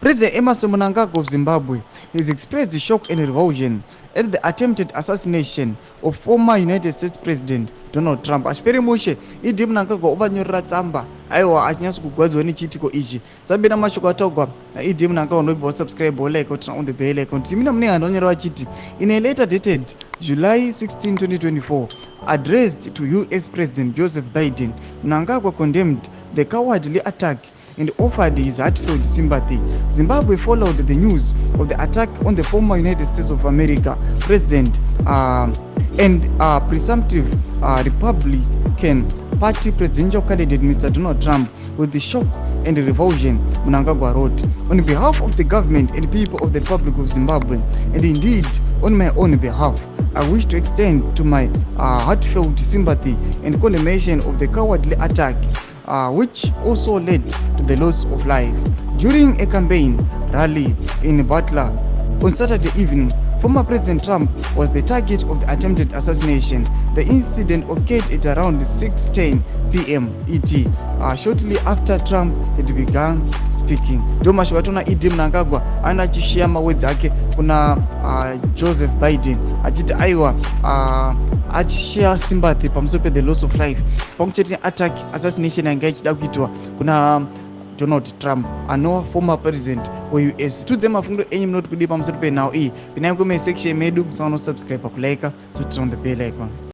President Emmerson Mnangagwa of Zimbabwe has expressed shock and revulsion at the attempted assassination of former United States President Donald Trump. Achipere mushe idi Mnangagwa obanyorera tsamba aiwa achinyatso kugwadzwa nechiitiko ichi. Sabina mashoko ataugwa na idi Mnangagwa unobva subscribe like turn on the bell icon. Timina mune handa onyora vachiti in a letter dated July 16, 2024 addressed to US President Joseph Biden, Mnangagwa condemned the cowardly attack and offered his heartfelt sympathy. Zimbabwe followed the news of the attack on the former United States of America president and presumptive Republican Party presidential candidate Mr. Donald Trump with the shock and revulsion, Mnangagwa wrote. On behalf of the government and people of the Republic of Zimbabwe, and indeed on my own behalf, I wish to extend to my heartfelt sympathy and condemnation of the cowardly attack which also led to the loss of life. During a campaign rally in Butler on Saturday evening, former President Trump was the target of the attempted assassination. The incident occurred at around 6:10 p.m. ET, shortly after Trump had begun speaking. Doma shwatona idi Mnangagwa anachishia mawedzi ake kuna Joseph Biden achiti aiwa achishia sympathy pamusoro pe the loss of life pamwe attack assassination yanga ichida kuitwa kuna Donald Trump anova former president we-US. Tudze mafungo enyu munoti kudi pamusoro penhau iyi pinai kume section medu musaona subscribe pakulike so turn on the bell icon.